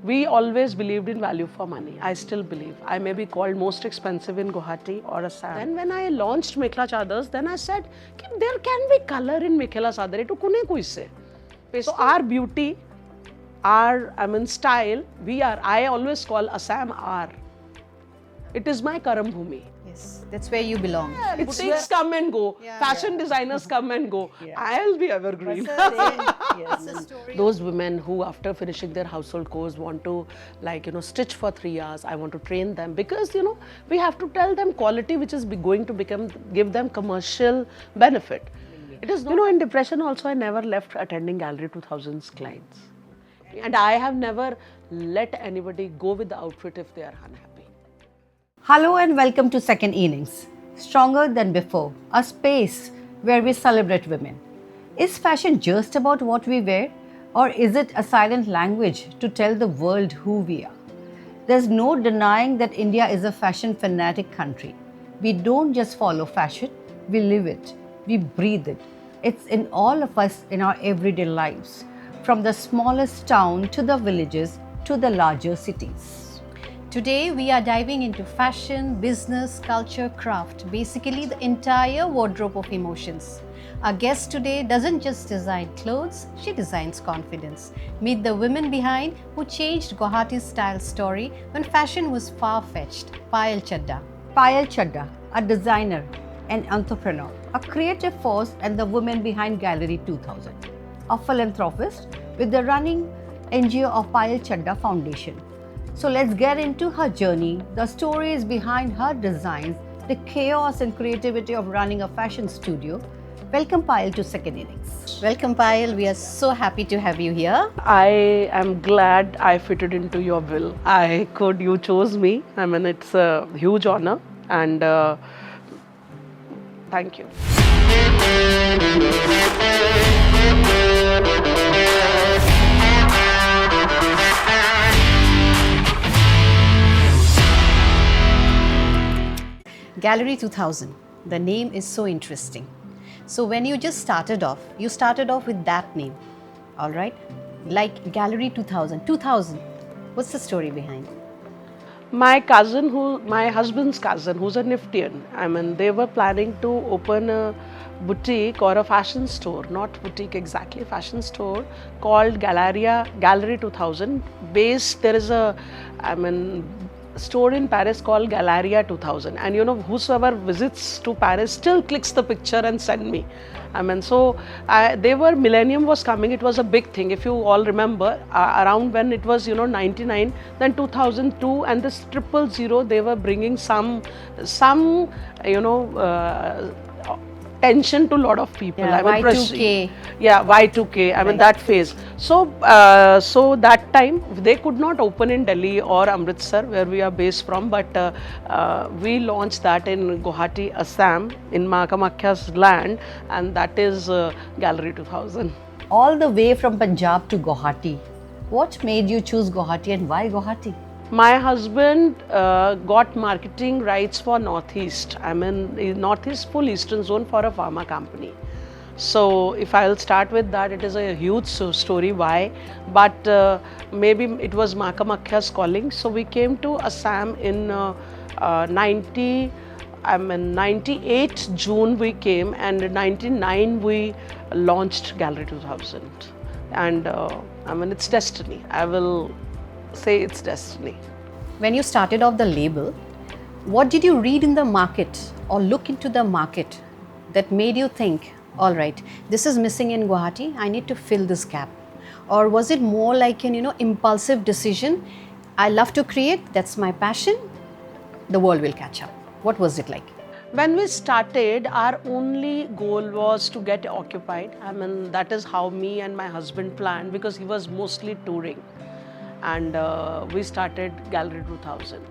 We always believed in value for money. I still believe. I may be called most expensive in Guwahati or Assam. Then when I launched Mekhla Chadars, then I said, there can be color in Mekhla Chadar. Eto kune kuisse. So our beauty, our style, I always call Assam R. It is my Karam Bhumi. Yes, that's where you belong. Boutiques come and go, fashion designers come and go. I'll be evergreen. Those women who after finishing their household course want to stitch for 3 hours, I want to train them because we have to tell them quality which is going to give them commercial benefit. It is in depression also I never left attending Gallery 2000's clients. And I have never let anybody go with the outfit if they are unhappy. Hello and welcome to Second Innings. Stronger than before, a space where we celebrate women. Is fashion just about what we wear, or is it a silent language to tell the world who we are? There's no denying that India is a fashion fanatic country. We don't just follow fashion, we live it, we breathe it. It's in all of us in our everyday lives, from the smallest town to the villages to the larger cities. Today, we are diving into fashion, business, culture, craft, basically the entire wardrobe of emotions. Our guest today doesn't just design clothes, she designs confidence. Meet the women behind who changed Guwahati's style story when fashion was far-fetched. Payal Chadha. Payal Chadha, a designer, an entrepreneur, a creative force and the woman behind Gallery 2000. A philanthropist with the running NGO of Payal Chadha Foundation. So let's get into her journey, the stories behind her designs, the chaos and creativity of running a fashion studio. Welcome Payal to Second Innings. Welcome Payal, we are so happy to have you here. I am glad I fitted into your bill. You chose me. It's a huge honor and thank you. Gallery 2000, the name is so interesting. So when you just started off with that name, all right? Like Gallery 2000, what's the story behind? My husband's cousin, who's a Niftian, they were planning to open a boutique or a fashion store, not boutique exactly, fashion store called Gallery 2000. There is a, store in Paris called Galleria 2000, and whosoever visits to Paris still clicks the picture and send me. Millennium was coming, it was a big thing. If you all remember, around when it was 99, then 2002 and this 000, they were bringing some tension to a lot of people. Y2K. Yeah, Y2K, that phase. So that time, they could not open in Delhi or Amritsar, where we are based from, but we launched that in Guwahati, Assam, in Mahakamakhya's land, and that is Gallery 2000. All the way from Punjab to Guwahati. What made you choose Guwahati and why Guwahati? My husband got marketing rights for Northeast. Northeast full Eastern zone for a pharma company. So if I'll start with that, it is a huge story why. But maybe it was Mahakamakhya's calling. So we came to Assam in 98 June we came, and in 99 we launched Gallery 2000. And it's destiny. I will say it's destiny. When you started off the label, what did you read in the market or look into the market that made you think, all right, this is missing in Guwahati, I need to fill this gap? Or was it more like an impulsive decision? I love to create, that's my passion, the world will catch up. What was it like? When we started, our only goal was to get occupied. That is how me and my husband planned, because he was mostly touring. And we started Gallery 2000.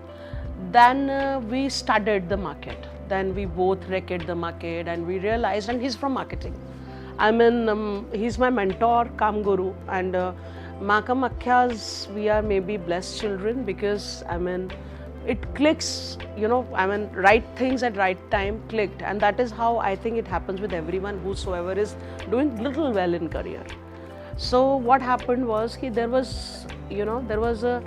Then we studied the market. Then we both recked the market and we realized, and he's from marketing. He's my mentor, Kam Guru. And Mahakamakhya's, we are maybe blessed children, because it clicks, right things at right time clicked. And that is how I think it happens with everyone whosoever is doing little well in career. So what happened was there was a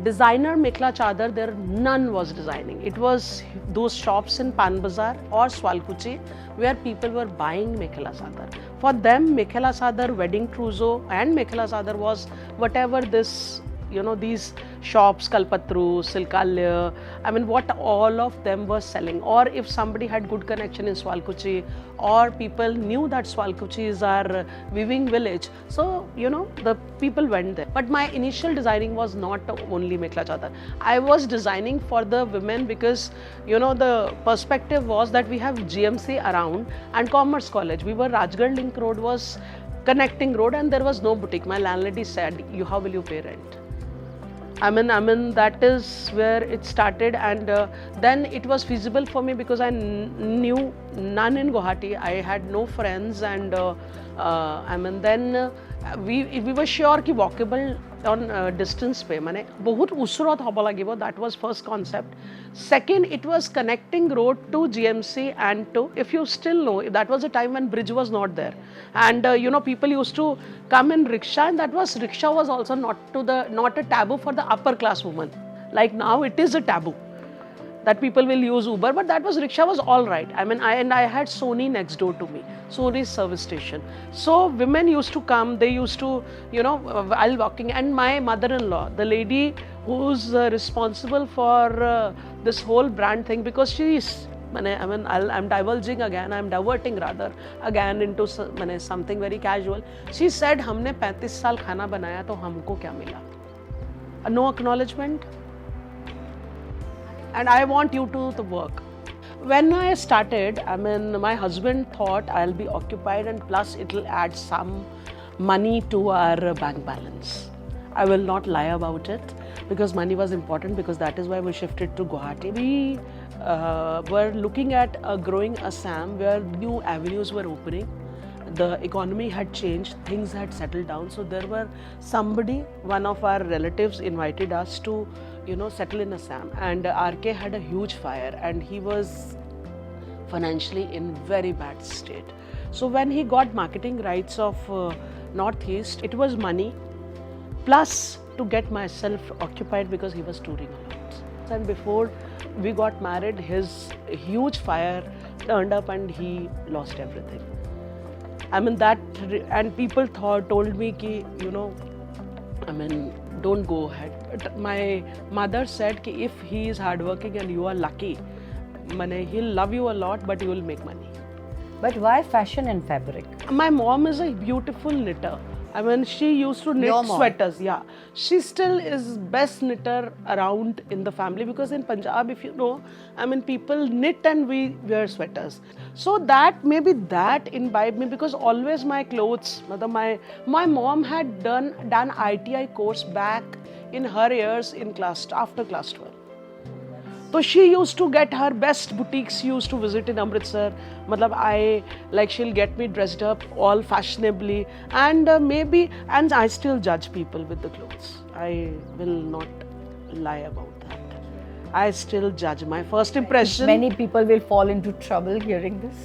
designer Mekhla Chadar, there none was designing. It was those shops in Pan Bazaar or Swalkuchi where people were buying Mekhla Chadar. For them, Mekhla Chadar, wedding trousseau and Mekhla Chadar was whatever this, these shops, Kalpatru, Silkalya, I mean what all of them were selling. Or if somebody had good connection in Swalkuchi, or people knew that Swalkuchi is our weaving village, so the people went there. But my initial designing was not only Mekhla Chadar. I was designing for the women because the perspective was that we have GMC around and Commerce College. We were Rajgarh Link Road was connecting road and there was no boutique. My landlady said, how will you pay rent? I mean that is where it started, and then it was feasible for me because I knew none in Guwahati. I had no friends, and then we were sure कि walkable on distance पे माने बहुत उसरत होबा लागिबो. That was first concept. Second, it was connecting road to GMC and to, if you still know, that was a time when bridge was not there, and people used to come in rickshaw, and rickshaw was also not a taboo for the upper class woman. Like now it is a taboo that people will use Uber, but that was rickshaw was all right. I mean, I had Sony next door to me, Sony's service station. So women used to come, they used to, while walking, and my mother-in-law, the lady who's responsible for this whole brand thing, because she's, I'm divulging again, I'm diverting rather again into something very casual. She said, हमने 35 साल खाना बनाया तो हमको क्या मिला? No acknowledgement. And I want you to work. When I started, my husband thought I'll be occupied and plus it'll add some money to our bank balance. I will not lie about it because money was important, because that is why we shifted to Guwahati. We were looking at a growing Assam where new avenues were opening. The economy had changed, things had settled down. So there were one of our relatives invited us to settle in Assam, and RK had a huge fire and he was financially in very bad state. So when he got marketing rights of Northeast, it was money plus to get myself occupied because he was touring a lot. And before we got married, his huge fire turned up and he lost everything. And people told me ki, don't go ahead. But my mother said ki if he is hardworking and you are lucky, he'll love you a lot, but you will make money. But why fashion and fabric? My mom is a beautiful knitter. She used to knit sweaters. Yeah, she still is best knitter around in the family, because in Punjab, if you know, people knit and we wear sweaters. So that maybe that imbibed me, because always my clothes, my mom had done ITI course back in her years in after class 12. So she used to get her best boutiques, she used to visit in Amritsar. She'll get me dressed up all fashionably, and and I still judge people with the clothes. I will not lie about that. I still judge. My first impression. Many people will fall into trouble hearing this.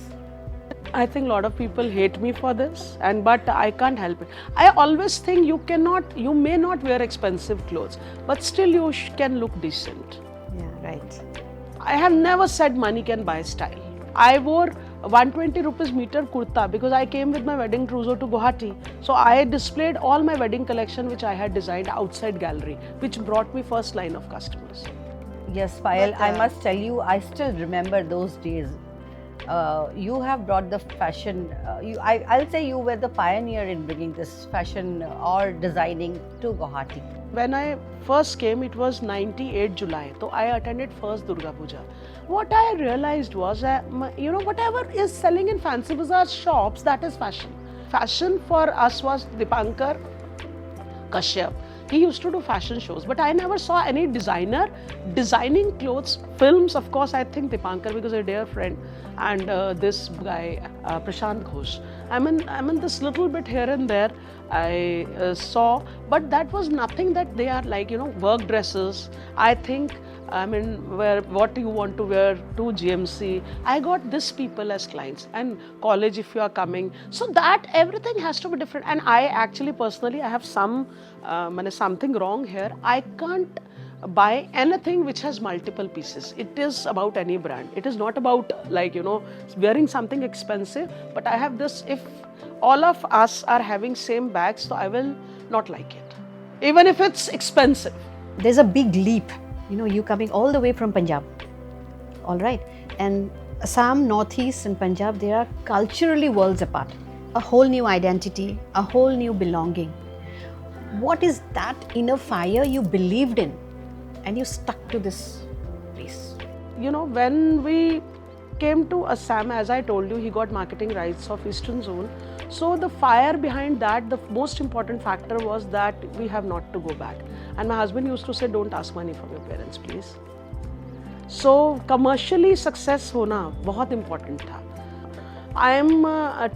I think a lot of people hate me for this, but I can't help it. I always think you may not wear expensive clothes, but still you can look decent. Yeah, right. I have never said money can buy style. I wore 120 rupees meter kurta because I came with my wedding trousseau to Guwahati. So I displayed all my wedding collection which I had designed outside gallery, which brought me first line of customers. Yes, Payal, I must tell you, I still remember those days. You have brought the fashion, I'll say you were the pioneer in bringing this fashion or designing to Guwahati. When I first came, it was 98 July, so I attended first Durga Puja. What I realized was, whatever is selling in fancy bazaar shops, that is fashion. Fashion for us was Dipankar Kashyap. He used to do fashion shows, but I never saw any designer designing clothes. Films, of course, I think Dipankar, because a dear friend, and this guy, Prashant Ghosh. I mean, this little bit here and there I saw, but that was nothing that they are like, work dresses. I think, where what you want to wear to GMC. I got this people as clients, and college if you are coming. So that everything has to be different. And I actually personally, I have something wrong here. I can't buy anything which has multiple pieces. It is about any brand. It is not about like, wearing something expensive, but I have this, if all of us are having same bags, so I will not like it, even if it's expensive. There's a big leap, you coming all the way from Punjab, all right, and Assam, Northeast and Punjab, they are culturally worlds apart. A whole new identity, a whole new belonging. What is that inner fire you believed in and you stuck to this place? When we came to Assam, as I told you, he got marketing rights of Eastern Zone. So the fire behind that, the most important factor was that we have not to go back. And my husband used to say, don't ask money from your parents, please. So commercially success hona बहुत important था. I am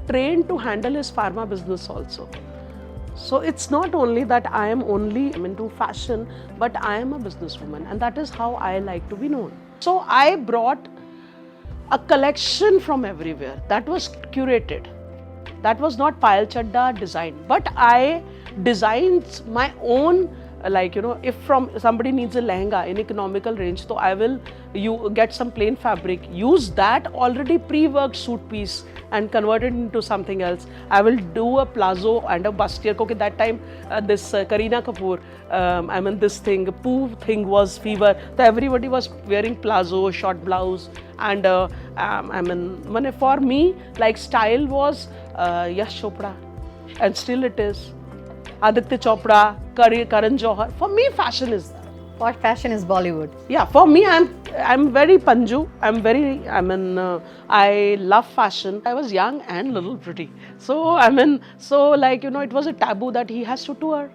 trained to handle his pharma business also. So it's not only that I am only into fashion, but I am a businesswoman, and that is how I like to be known. So I brought a collection from everywhere that was curated. That was not Payal Chadha design, but I designed my own. Like, if from somebody needs a lehenga in economical range, so I will get some plain fabric, use that already pre-worked suit piece and convert it into something else. I will do a plazo and a bustier. Because that time this Kareena Kapoor, this thing, Poo thing was fever. So everybody was wearing plazo, short blouse, and for me, like style was Yash Chopra, and still it is. Aditya Chopra, Karan Johar. For me, fashion is that. What fashion is Bollywood? Yeah, for me, I'm very Panju. I love fashion. I was young and little pretty. So it was a taboo that he has to tour.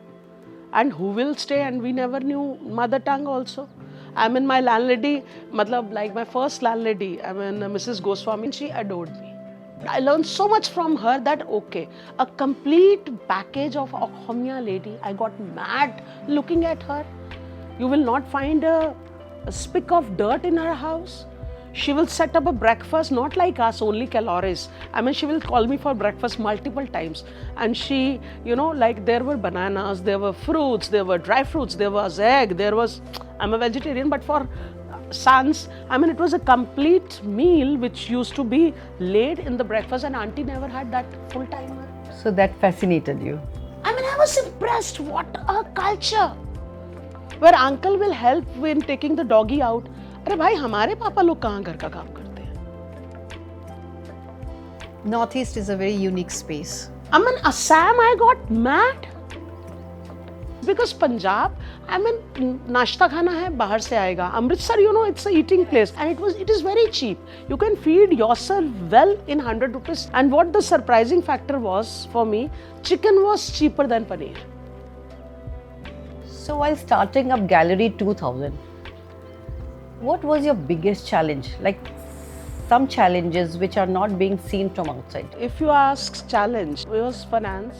And who will stay? And we never knew mother tongue also. My landlady, my first landlady, Mrs. Goswami, she adored me. I learned so much from her that, okay, a complete package of a Khomya lady. I got mad looking at her. You will not find a speck of dirt in her house. She will set up a breakfast, not like us, only calories. She will call me for breakfast multiple times. And she, there were bananas, there were fruits, there were dry fruits, there was egg, I'm a vegetarian, but for sons, it was a complete meal which used to be laid in the breakfast, and auntie never had that full timer. So that fascinated you? I was impressed. What a culture! Where uncle will help in taking the doggy out. अरे भाई हमारे पापा लोग कहाँ घर का काम करते हैं? Northeast is a very unique space. Assam, I got mad. Because Punjab, नाश्ता खाना है बाहर से आएगा. Amritsar, it's a eating place, and it is very cheap. You can feed yourself well in 100 rupees. And what the surprising factor was for me, chicken was cheaper than paneer. So while starting up Gallery 2000, what was your biggest challenge? Like some challenges which are not being seen from outside. If you ask challenge, it was finance,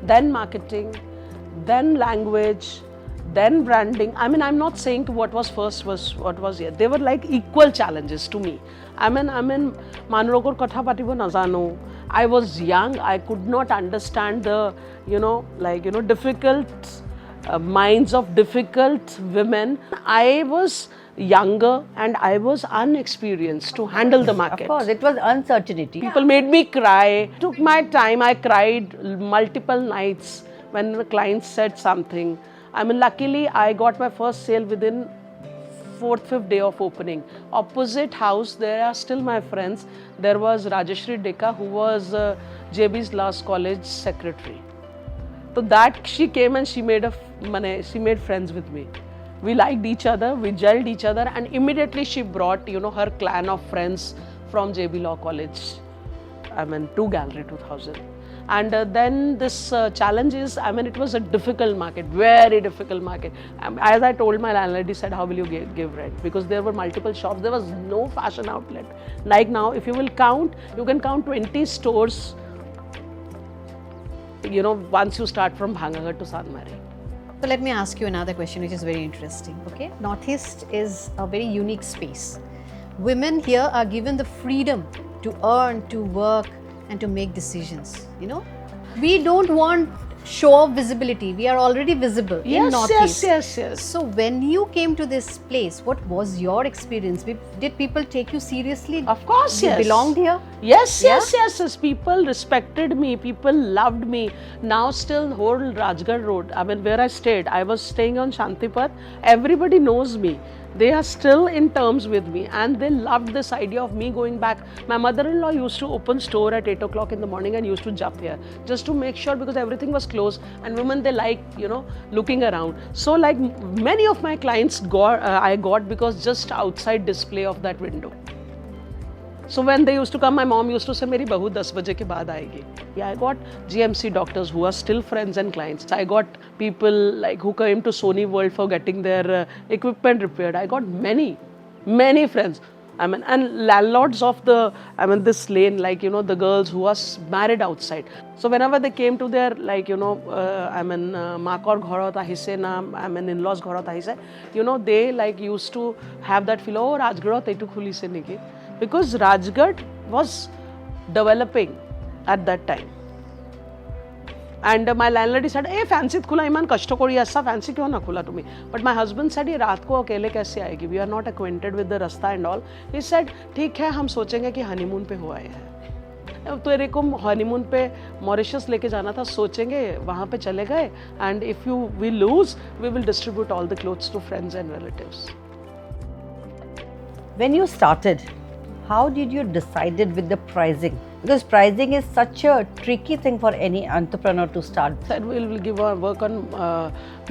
then marketing, then language, then branding. I'm not saying what was first was what was here. They were like equal challenges to me. Manrogor Katha Patibo Nazano. I was young. I could not understand the, difficult minds of difficult women. I was younger and I was unexperienced to handle the market. Of course, it was uncertainty. People made me cry. Took my time. I cried multiple nights when the client said something. Luckily, I got my first sale within 4th, 5th day of opening. Opposite house, there are still my friends. There was Rajeshri Deka, who was JB's last college secretary. So that she came and she made friends with me. We liked each other, we gelled each other, and immediately she brought, her clan of friends from JB Law College, to Gallery 2000. And then this challenge is, it was a difficult market, very difficult market. As I told my landlady, said, how will you give rent? Because there were multiple shops, there was no fashion outlet. Like now, if you will count, you can count 20 stores once you start from Bhangagar to Sanmari. So let me ask you another question which is very interesting. Okay, Northeast is a very unique space. Women here are given the freedom to earn, to work and to make decisions. We don't want show of visibility. We are already visible in Northeast. Yes. So when you came to this place, what was your experience? Did people take you seriously? Of course, you yes. belonged here? Yes. People respected me. People loved me. Now still whole Rajgarh Road, where I stayed, I was staying on Shantipat. Everybody knows me. They are still in terms with me and they loved this idea of me going back. My mother-in-law used to open store at 8 o'clock in the morning and used to jump here just to make sure, because everything was closed and women, they like, looking around. So like many of my clients I got because just outside display of that window. So when they used to come, my mom used to say, "Meri bahu 10 baje ke baad aayegi." Yeah, I got GMC doctors who are still friends and clients. I got people like who came to Sony World for getting their equipment repaired. I got many friends. And landlords of this lane, like, the girls who was married outside. So whenever they came to their, like, Makor Ghorot ahise na, in-laws Ghorot ahise, they like used to have that feel, oh, Rajgarh etu khuli se niki. Because Rajgarh was developing at that time. And my landlady said, "Hey, fancy khula iman kashto kori aisa fancy kyun na khula tumi?" But my husband said, "Ye raat ko akele kaise aayegi? We are not acquainted with the rasta and all." He said, "ठीक है, हम सोचेंगे कि honeymoon पे हो आए हैं." तेरे को honeymoon पे Mauritius लेके जाना था, सोचेंगे, वहाँ पे चले गए. And if we lose, we will distribute all the clothes to friends and relatives. When you started, how did you decided with the pricing? Because pricing is such a tricky thing for any entrepreneur to start. Said we will give our work on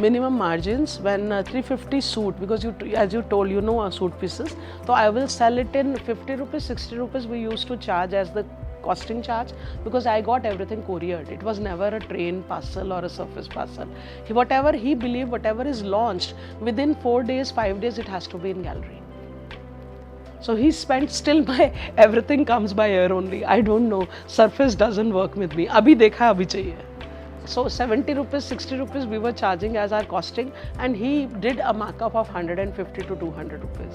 minimum margins when 350 suit, because as you told, our suit pieces. So I will sell it in 50 rupees, 60 rupees we used to charge as the costing charge, because I got everything couriered. It was never a train parcel or a surface parcel. Whatever he believed, whatever is launched, within 4 days, 5 days, it has to be in gallery. So he spent, still my everything comes by air only. I don't know. Surface doesn't work with me. Abhi dekha, abhi chahiye. So 70 rupees, 60 rupees we were charging as our costing, and he did a markup of 150 to 200 rupees.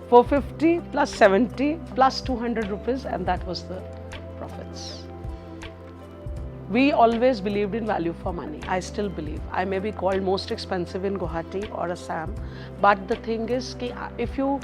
450 plus 70 plus 200 rupees, and that was the profits. We always believed in value for money. I still believe. I may be called most expensive in Guwahati or Assam, but the thing is, if you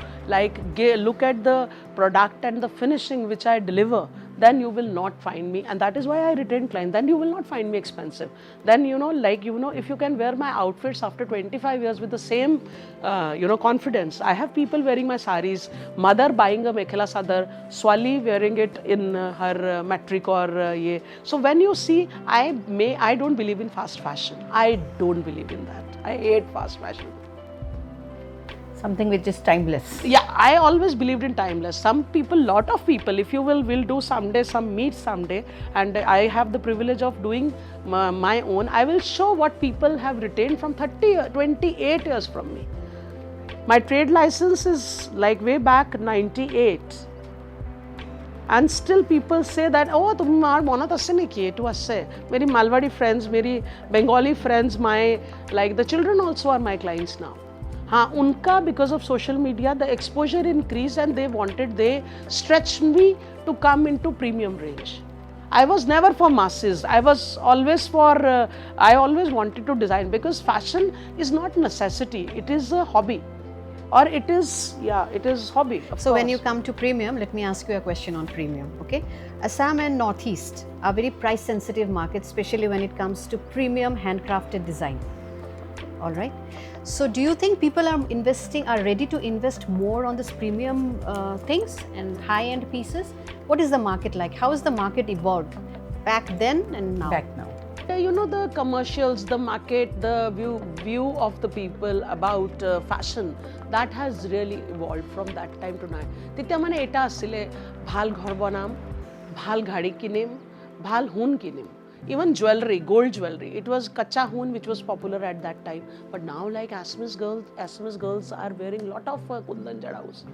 look at the product and the finishing which I deliver, then you will not find me, and that is why I retain clients. Then you will not find me expensive. Then if you can wear my outfits after 25 years with the same confidence. I have people wearing my saris, mother buying a mekhela sadar, Swali wearing it in her matric or ye. So when you see, I don't believe in fast fashion. I don't believe in that. I hate fast fashion. Something which is timeless. Yeah, I always believed in timeless. Lot of people, if you will do someday, meet someday, and I have the privilege of doing my own. I will show what people have retained from 28 years from me. My trade license is like way back 98. And still people say that, "Oh, तुम मार मोना तस्से नहीं किए तू अस्से." मेरी Malwadi friends, मेरी Bengali friends, the children also are my clients now. Unka, because of social media, the exposure increased and they stretched me to come into premium range. I was never for masses. I was always I always wanted to design, because fashion is not necessity. It is a hobby. Or it is hobby. So when you come to premium, let me ask you a question on premium, okay? Assam and Northeast are very price sensitive markets, especially when it comes to premium handcrafted design. All right. So do you think people are ready to invest more on this premium things and high-end pieces? What is the market like? How has the market evolved back then and now? Back now. The commercials, the market, the view of the people about fashion, that has really evolved from that time to now. Titya mane eta asile bhal ghor banam, bhal ghadi kinim, bhal hun kinim. Even jewelry, gold jewelry, it was kacha hoon which was popular at that time. But now, like Assamese girls are wearing lot of kundan jadaus.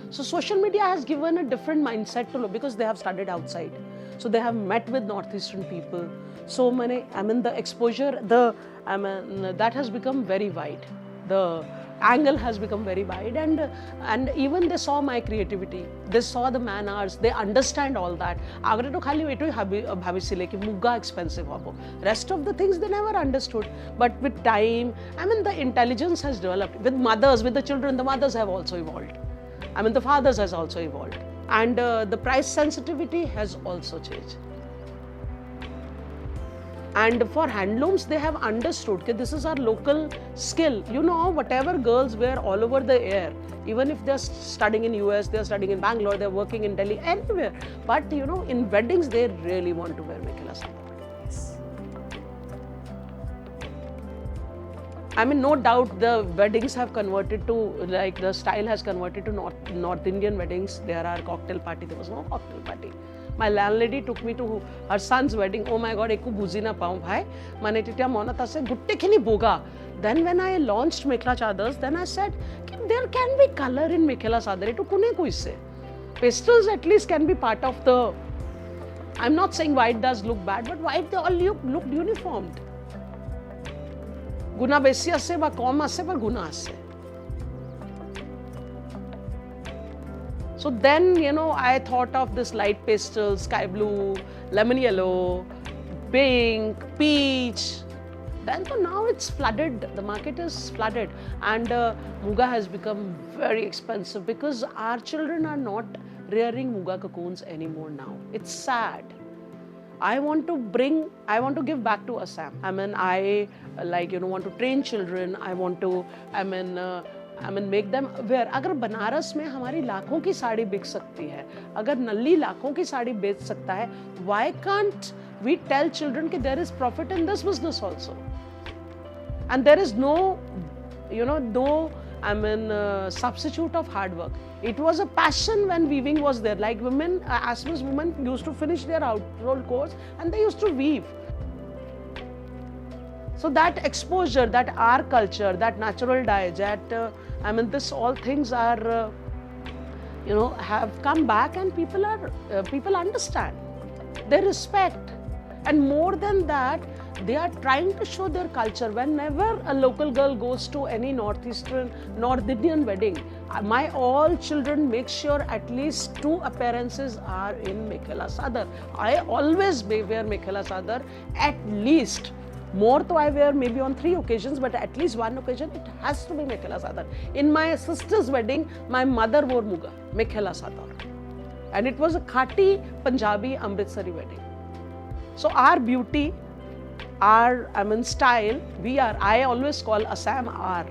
So social media has given a different mindset to look, because they have studied outside. So they have met with Northeastern people. So many, the exposure, that has become very wide. The angle has become very wide, and even they saw my creativity. They saw the man hours. They understand all that. Agre to khali eto bhavisile ki mugga expensive hobo. Rest of the things they never understood. But with time, the intelligence has developed. With mothers, with the children, the mothers have also evolved. The fathers has also evolved, and the price sensitivity has also changed. And for handlooms, they have understood that this is our local skill. You know, whatever girls wear all over the air, even if they're studying in US, they're studying in Bangalore, they're working in Delhi, anywhere. But you know, in weddings, they really want to wear mekhela sadar. No doubt the weddings have converted to, like the style has converted to North Indian weddings. There are cocktail party. There was no cocktail party. My landlady took me to her son's wedding. Oh my God, ekku buzi na pau bhai. Mane titia monat ase gutte khini boga. Then when I launched mekhela chadars, then I said, there can be color in mekhela sadar. Etu kune kuisse. Pastels at least can be part of the. I'm not saying white does look bad, but white they all looked uniformed. Guna besi ase ba kom ase par guna ase. So then, you know, I thought of this light pastel, sky blue, lemon yellow, pink, peach. Then so now it's flooded, the market is flooded, and muga has become very expensive because our children are not rearing muga cocoons anymore now. It's sad. I want to give back to Assam. I want to train children. I want to, make them aware. अगर बनारस में हमारी लाखों की साड़ी बिक सकती है, अगर नल्ली लाखों की साड़ी बेच सकता है, why can't we tell children that there is profit in this business also? And there is no, substitute of hard work. It was a passion when weaving was there. Like women, Assamese women used to finish their household course and they used to weave. So that exposure, that our culture, that natural dye, this all things are, have come back, and people understand. They respect, and more than that, they are trying to show their culture. Whenever a local girl goes to any North Indian wedding, my all children make sure at least 2 appearances are in mekhela sadar. I always wear mekhela sadar at least. More to I wear maybe on 3 occasions, but at least 1 occasion it has to be mekhela sadar. In my sister's wedding, my mother wore mekhela sadar, and it was a khati Punjabi Amritsari wedding. So our beauty, our style, I always call Assam R.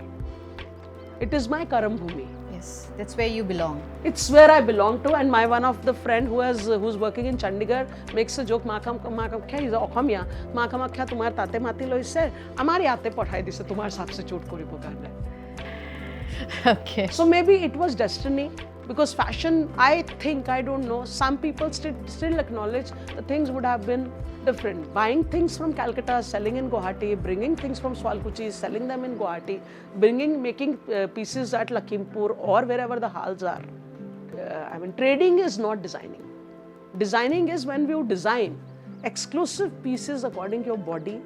It is my Karam Bhumi. Yes, that's where you belong. It's where I belong to, and my one of the friend who's working in Chandigarh makes a joke. Makam kya is Okhamiya. Makam kya tumhar tate mati lo isse. Amari ate pathai dise tumhar substitute kori pokarne. Okay. So maybe it was destiny, because fashion, I don't know. Some people still acknowledge the things would have been different. Buying things from Calcutta, selling in Guwahati, bringing things from Swalkuchi, selling them in Guwahati, making pieces at Lakhimpur or wherever the halls are. Trading is not designing. Designing is when you design exclusive pieces according to your body,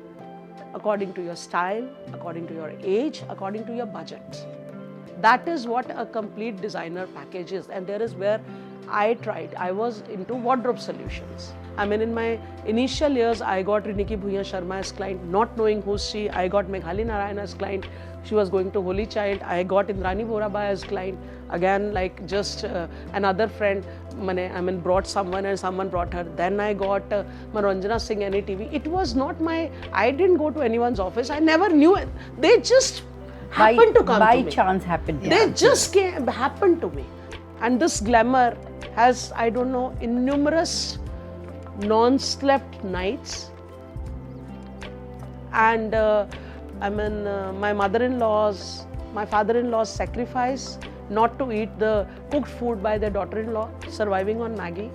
according to your style, according to your age, according to your budget. That is what a complete designer package is, and there is where I tried. I was into wardrobe solutions. In my initial years, I got Riniki Bhuiyan Sharma as client, not knowing who's she. I got Meghali Narayan as client. She was going to Holy Child. I got Indrani Vorabai as client. Again, like just another friend, brought someone and someone brought her. Then I got Maranjana Singh NETV. It was not I didn't go to anyone's office. I never knew it. They just happened to come to me. By chance happened. Yeah. They just happened to me. And this glamour has, in numerous non-slept nights, and my mother-in-law's, my father-in-law's sacrifice not to eat the cooked food by their daughter-in-law, surviving on Maggi.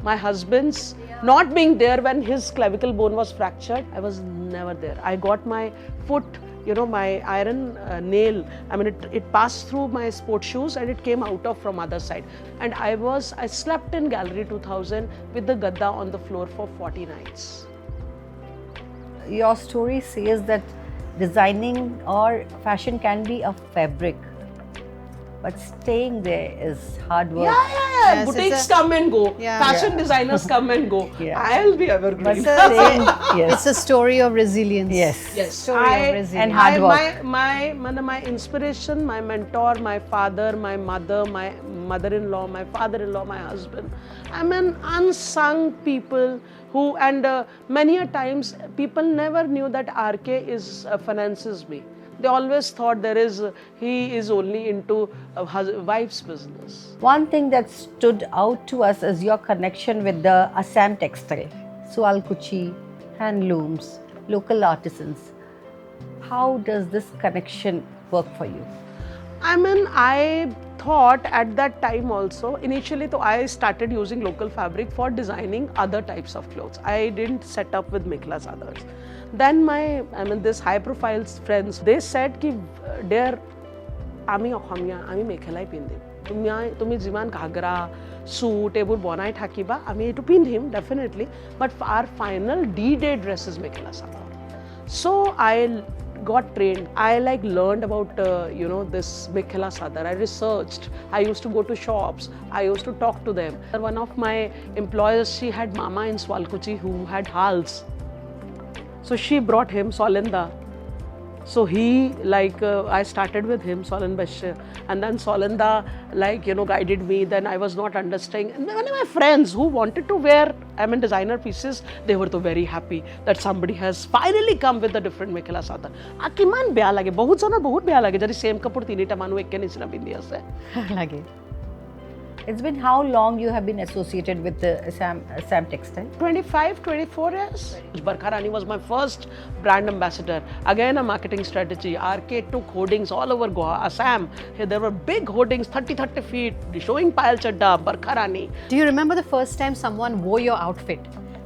My husband's not being there when his clavicle bone was fractured. I was never there. I got my foot, my iron nail, it passed through my sport shoes and it came out of from other side. And I slept in Gallery 2000 with the gadda on the floor for 40 nights. Your story says that designing or fashion can be a fabric, but staying there is hard work. Yeah. Boutiques come and go. Yeah. Fashion designers come and go. Yeah. I'll be evergreen. It's a story of resilience. Yes. Story of resilience. And hard work. My inspiration, my mentor, my father, my mother, my mother-in-law, my father-in-law, my husband. Unsung people who, and many a times people never knew that RK finances me. They always thought he is only into wife's business. One thing that stood out to us is your connection with the Assam textile, Sualkuchi, handlooms, local artisans. How does this connection work for you? I thought at that time also, initially I started using local fabric for designing other types of clothes. I didn't set up with Mekhela Chadars. Then this high profile friends, they said ki dear ami mekhelai pindim. Tumi jiman ghagra, suit, ebur bonai thakiba, ami to pin him definitely. But our final D-Day dress is Mekhela Chadar. So I got trained. I learned about this Mekhela Chadar. I researched. I used to go to shops. I used to talk to them. One of my employers, she had mama in Swalkuchi who had hals. So she brought him Solinda. So he I started with him, Solan Bashir, and then Solinda guided me. Then I was not understanding. And then one of my friends who wanted to wear designer pieces, they were so very happy that somebody has finally come with a different Mekhela Chadar. Akiman beya lage, bahut jana bahut beya lage. Jari same kapur tinita manu ekke nichna bindi ase. Lage. It's been how long you have been associated with the Assam textile? 25, 24 years. Barkha Rani was my first brand ambassador. Again, a marketing strategy. RK took hoardings all over Assam. There were big hoardings, 30 feet, showing Payal Chadha, Barkha Rani. Do you remember the first time someone wore your outfit?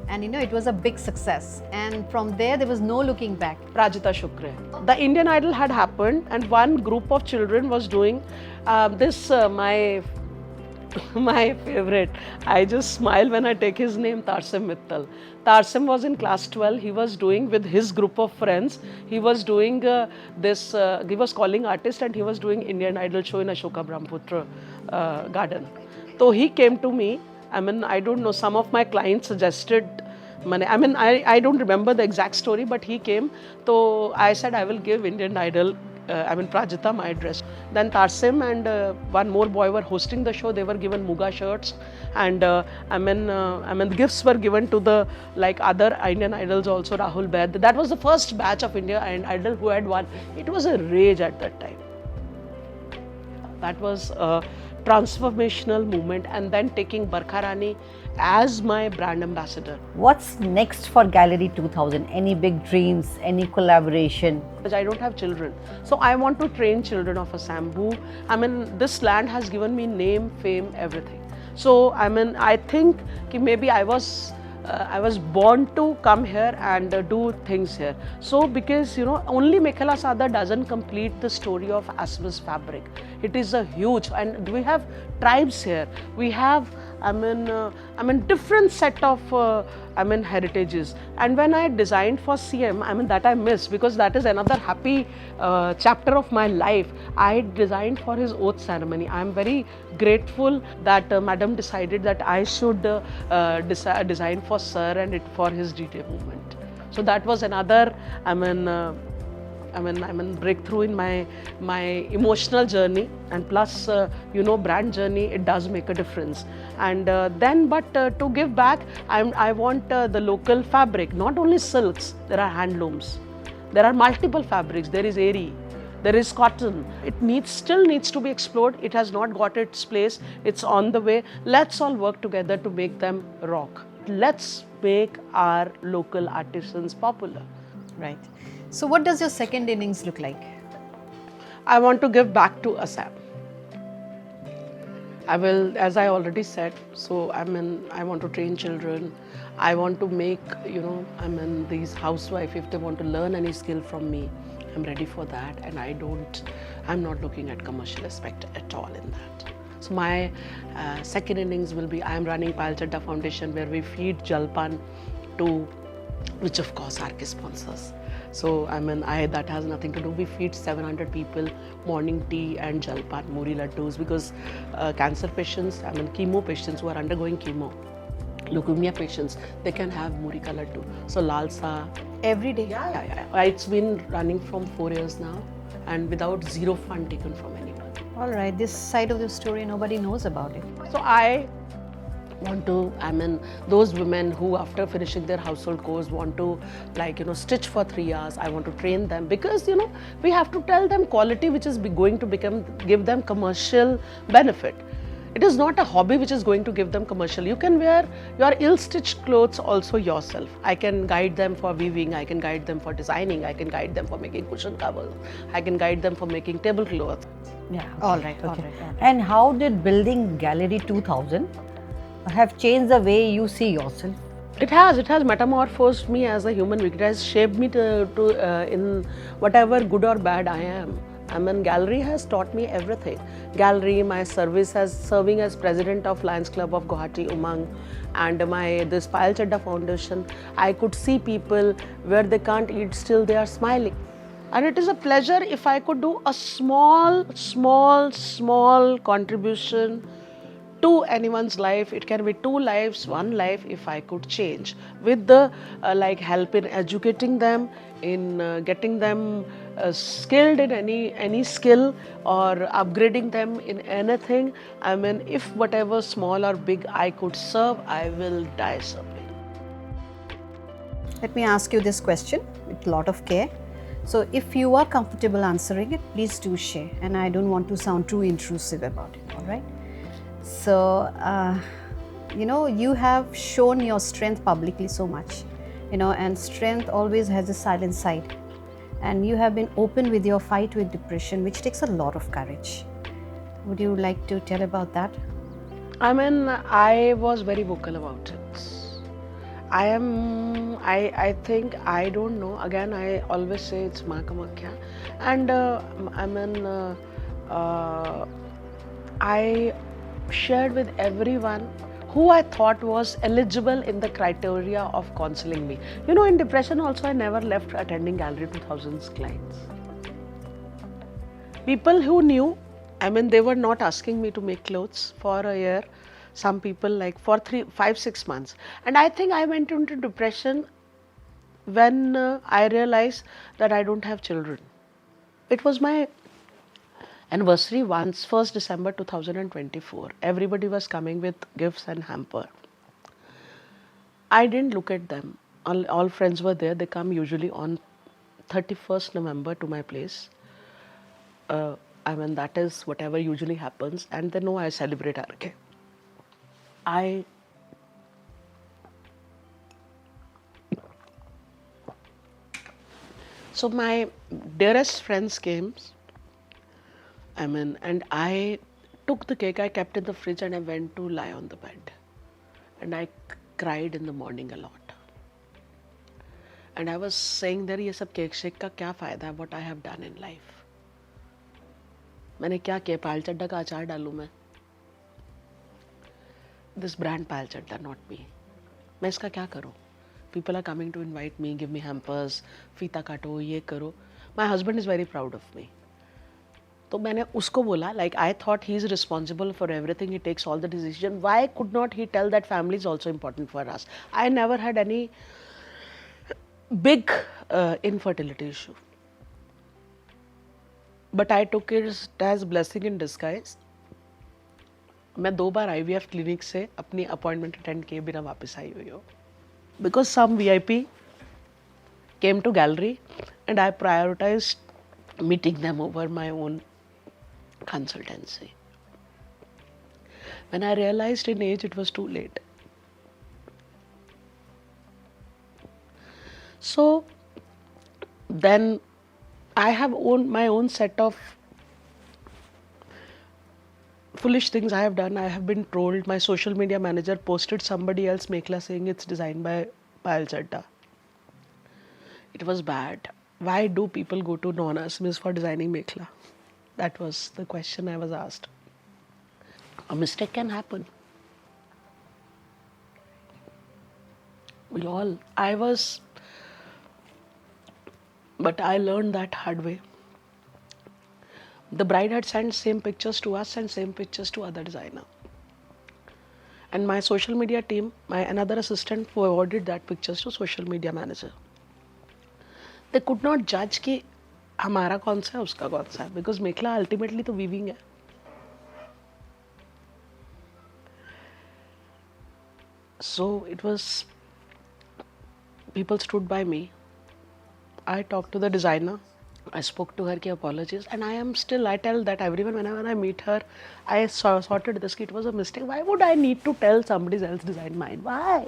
And it was a big success. And from there was no looking back. Prajita Shukre. The Indian Idol had happened and one group of children was doing my favorite. I just smile when I take his name, Tarsim Mittal. Tarsim was in class 12. He was doing with his group of friends. He was doing he was calling artist and he was doing Indian Idol show in Ashoka Brahmaputra garden. So he came to me. I don't know, some of my clients suggested, I don't remember the exact story, but he came. So I said, I will give Indian Idol Prajita my dress. Then Tarsim and one more boy were hosting the show. They were given Muga shirts, and the gifts were given to the other Indian idols also. Rahul Baid. That was the first batch of Indian Idol who had won. It was a rage at that time. That was a transformational moment, and then taking Barkha Rani as my brand ambassador. What's next for Gallery 2000? Any big dreams? Any collaboration? I don't have children, so I want to train children of Assam who, this land has given me name, fame, everything. So I think maybe I was born to come here and do things here. So because only Mekhela Chadar doesn't complete the story of Assamese fabric. It is a huge, and we have tribes here. We have different set of heritages. And when I designed for CM, that I miss, because that is another happy chapter of my life. I designed for his oath ceremony. I am very grateful that Madam decided that I should design for Sir and it for his D-Day movement. So that was another breakthrough in my emotional journey, and plus brand journey, it does make a difference. And to give back, I want the local fabric, not only silks. There are handlooms, there are multiple fabrics. There is eri, there is cotton. It still needs to be explored. It has not got its place. It's on the way. Let's all work together to make them rock. Let's make our local artisans popular. Right. So what does your second innings look like? I want to give back to Assam. I will, as I already said, so I want to train children. I want to make, these housewife, if they want to learn any skill from me, I'm ready for that. And I'm not looking at commercial aspect at all in that. So my second innings will be, I'm running Payal Chadha Foundation, where we feed Jalpan to, which of course are sponsors. So that has nothing to do. We feed 700 people morning tea and jalpan, muri laddus, because cancer patients, chemo patients who are undergoing chemo, leukemia patients, they can have muri ka laddu. So lalsa. Every day? Yeah. It's been running from 4 years now, and without zero fund taken from anyone. All right, this side of the story, nobody knows about it. So I want to, those women who after finishing their household course want to stitch for 3 hours, I want to train them, because we have to tell them quality which is going to give them commercial benefit. It is not a hobby which is going to give them commercial. You can wear your ill-stitched clothes also yourself. I can guide them for weaving, I can guide them for designing, I can guide them for making cushion covers, I can guide them for making tablecloths. Yeah. All right. And how did building Gallery 2000 have changed the way you see yourself? It has metamorphosed me as a human being. It has shaped me to in whatever good or bad I am. Gallery has taught me everything. Gallery, my service as serving as president of Lions Club of Guwahati Umang, and this Payal Chadha Foundation, I could see people where they can't eat, still they are smiling. And it is a pleasure if I could do a small contribution to anyone's life. It can be 2 lives, 1 life, if I could change with the help in educating them, in getting them skilled in any skill, or upgrading them in anything. If whatever small or big I could serve, I will die serving. Let me ask you this question with a lot of care. So if you are comfortable answering it, please do share. And I don't want to sound too intrusive about it, all right? So, you have shown your strength publicly so much, and strength always has a silent side. And you have been open with your fight with depression, which takes a lot of courage. Would you like to tell about that? I was very vocal about it. I think, I don't know, again, I always say it's Ma Kamakhya. And I shared with everyone who I thought was eligible in the criteria of counseling me. In depression also, I never left attending Gallery 2000's clients. People who knew, they were not asking me to make clothes for a year. Some people for 3, 5, 6 months. And I think I went into depression when I realized that I don't have children. It was my anniversary once, 1st December 2024. Everybody was coming with gifts and hamper. I didn't look at them. All friends were there. They come usually on 31st November to my place. That is whatever usually happens. And they know I celebrate RK. So my dearest friends came, and I took the cake, I kept in the fridge, and I went to lie on the bed. And I cried in the morning a lot. And I was saying there, ये सब cake shake का क्या फायदा है? What I have done in life? मैंने क्या किया? पायल चड्ढा का अचार डालूं मैं? This brand Payal Chadha, not me. मैं इसका क्या करूं? People are coming to invite me, give me hampers, फीता काटो, ये करो. My husband is very proud of me. तो मैंने उसको बोला, I thought he is responsible for everything, he takes all the decision. Why could not he tell that family is also important for us? I never had any big infertility issue. But I took it as blessing in disguise. मैं 2 बार IVF clinic से अपनी appointment attend किए बिना वापस आई हुई हूँ. Because some VIP came to gallery and I prioritized meeting them over my own consultancy. When I realized in age, it was too late. So then I have my own set of foolish things I have done. I have been trolled. My social media manager posted somebody else mekhla saying it's designed by Payal Chadha. It was bad. Why do people go to non-Assamese for designing mekhla? That was the question I was asked. A mistake can happen. But I learned that hard way. The bride had sent same pictures to us and same pictures to other designer. And my social media team, my another assistant forwarded that pictures to social media manager. They could not judge कि हमारा कौन सा है उसका कौन सा है, because mekhela ultimately तो weaving है. So it was, people stood by me. I talked to the designer. I spoke to her ki apologies, and I tell that everyone whenever I meet her, I sorted this ki it was a mistake. Why would I need to tell somebody else design mine? Why?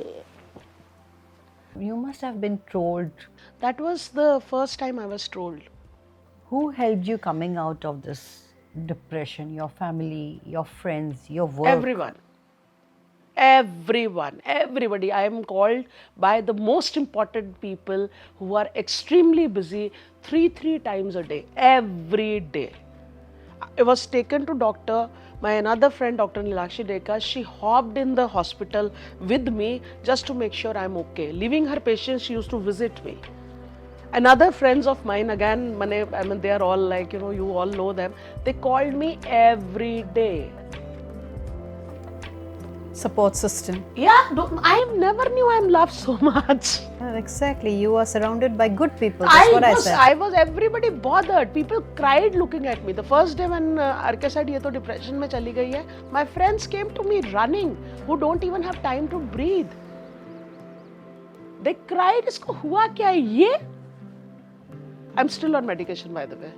You must have been trolled. That was the first time I was trolled. Who helped you coming out of this depression? Your family, your friends, your work? Everybody. I am called by the most important people who are extremely busy three times a day, every day. I was taken to doctor. My another friend, Dr. Nilakshi Dekar, she hopped in the hospital with me just to make sure I'm okay. Leaving her patients, she used to visit me. Another friends of mine, again, I mean, they are all like, you all know them. They called me every day. Support system. Yeah, I never knew I'm loved so much. Exactly, you are surrounded by good people. That's what I said. Everybody bothered. People cried looking at me. The first day when RK said, "Ye to depression mein chali gayi hai," my friends came to me running, who don't even have time to breathe. They cried, "Isko hua kya hai ye?" I'm still on medication, by the way.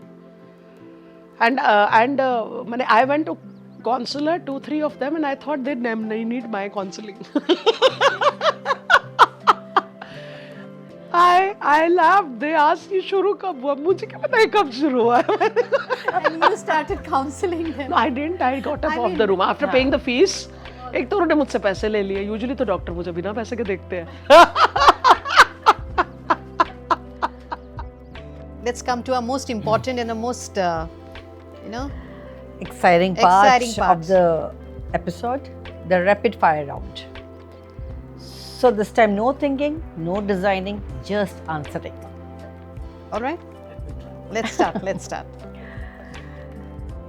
And I went to counselor, 2-3 of them, and I thought they need my counseling. I laughed. They asked you shuru kab hua? Mujhe kya pata hai kab shuru hua? And you started counseling them. No, I didn't. I got up off the room after paying the fees. एक तो उन्होंने मुझसे पैसे ले लिए. Usually तो doctor मुझे बिना पैसे के देखते हैं. Let's come to our most important and the most, exciting part of the episode, the rapid fire round. So this time no thinking, no designing, just answering. All right? Let's start.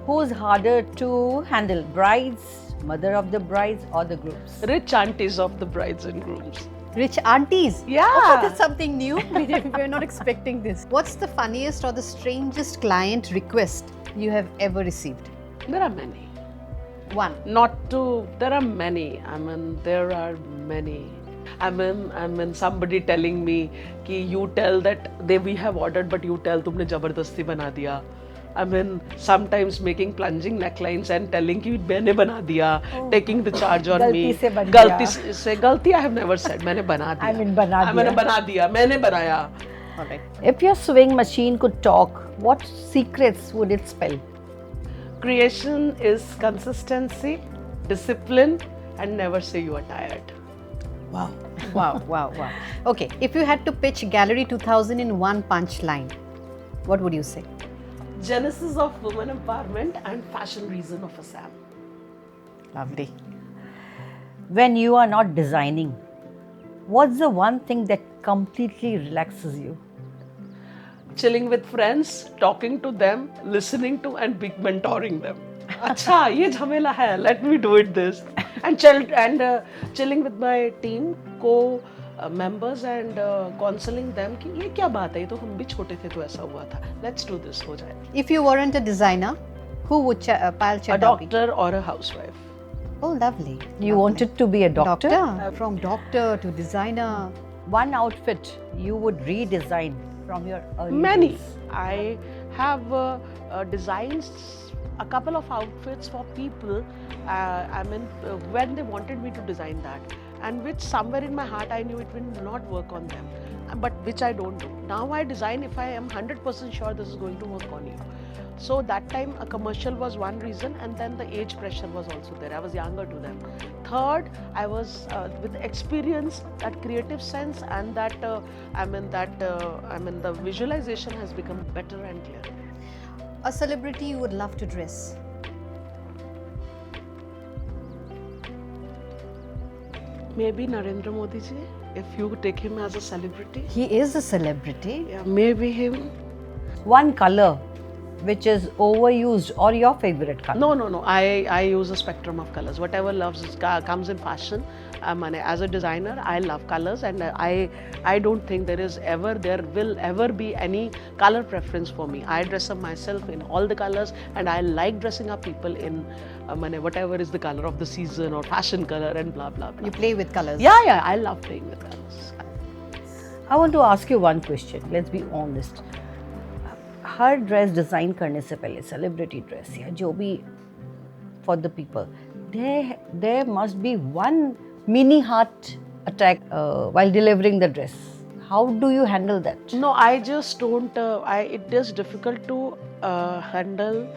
Who's harder to handle, brides, mother of the brides, or the grooms? Rich aunties of the brides and grooms. Rich aunties? Yeah. Oh, that's something new. We're not expecting this. What's the funniest or the strangest client request you have ever received? There are many. One. There are many. There are many. Somebody telling me कि you tell that we have ordered, but you tell तुमने जबरदस्ती बना दिया. Sometimes making plunging necklines and telling कि मैंने बना दिया, taking the charge on me. गलती I have never said. मैंने बना दिया. मैंने बना दिया. मैंने बनाया. Alright. If your sewing machine could talk, what secrets would it spell? Creation is consistency, discipline, and never say you are tired. Wow. Okay, if you had to pitch Gallery 2000 in one punchline, what would you say? Genesis of women empowerment and fashion reason of Assam. Lovely. When you are not designing, what's the one thing that completely relaxes you? Chilling with friends, talking to them, listening to and mentoring them. Acha, ye jhamela hai. Let me do it this. And chilling with my team, co-members and counseling them कि ये क्या बात है, ये तो हम भी छोटे थे तो ऐसा हुआ था. Let's do this, हो जाए. If you weren't a designer, who would Payal Chadha A doctor or a housewife. Oh, lovely. You wanted to be a doctor? From doctor to designer. One outfit you would redesign from your early Many. days. I have designs a couple of outfits for people when they wanted me to design that, and which somewhere in my heart I knew it will not work on them. but which I don't do. Now I design if I am 100% sure this is going to work on you. So that time a commercial was one reason, and then the age pressure was also there. I was younger to them. Third, I was with experience, that creative sense, and that the visualization has become better and clearer. A celebrity you would love to dress? Maybe Narendra Modi ji, if you take him as a celebrity. He is a celebrity. Yeah, maybe him. One color which is overused or your favorite color? No. I use a spectrum of colors. Whatever comes in fashion. As a designer, I love colors, and I don't think there will ever be any color preference for me. I dress up myself in all the colors, and I like dressing up people in whatever is the color of the season or fashion color and blah blah blah. You play with colors? Yeah, I love playing with colors. I want to ask you one question. Let's be honest. Her dress design करने से पहले celebrity dress या जो भी for the people there must be one mini heart attack while delivering the dress. How do you handle that? No, I just don't. It is difficult to handle.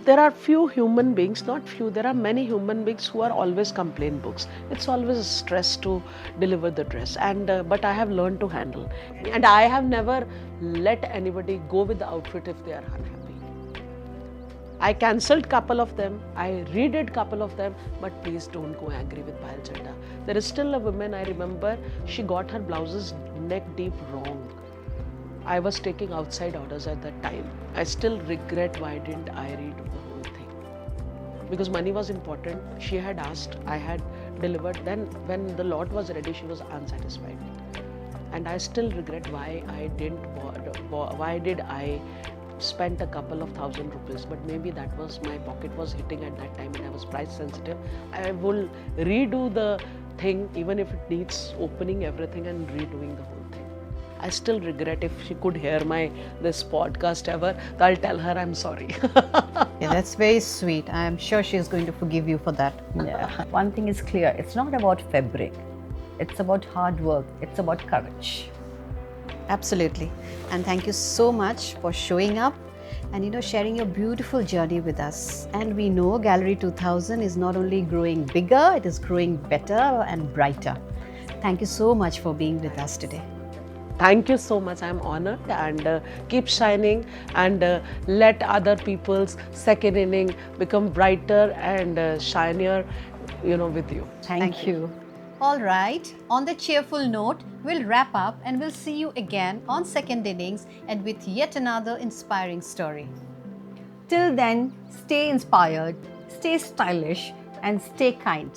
There are few human beings, not few, there are many human beings who are always complaint books. It's always a stress to deliver the dress, and but I have learned to handle. And I have never let anybody go with the outfit if they are unhappy. I cancelled couple of them, I redid couple of them, but please don't go angry with Payal Chadha. There is still a woman, I remember, she got her blouses neck deep wrong. I was taking outside orders at that time. I still regret why didn't I redo the whole thing. Because money was important. She had asked, I had delivered. Then when the lot was ready, she was unsatisfied. And I still regret why did I spend a couple of thousand rupees. But maybe that was, my pocket was hitting at that time and I was price sensitive. I will redo the thing even if it needs opening everything and redoing the whole thing. I still regret. If she could hear this podcast ever, I'll tell her I'm sorry. Yeah, that's very sweet. I'm sure she's going to forgive you for that. Yeah. One thing is clear, it's not about fabric. It's about hard work. It's about courage. Absolutely. And thank you so much for showing up and sharing your beautiful journey with us. And we know Gallery 2000 is not only growing bigger, it is growing better and brighter. Thank you so much for being with us today. Thank you so much. I'm honored, and keep shining, and let other people's second inning become brighter and shinier, with you. Thank you. All right. On the cheerful note, we'll wrap up and we'll see you again on second innings and with yet another inspiring story. Till then, stay inspired, stay stylish, and stay kind.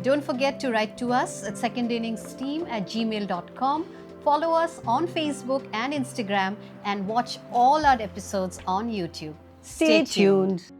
Don't forget to write to us at secondinningsteam@gmail.com. Follow us on Facebook and Instagram and watch all our episodes on YouTube. Stay tuned.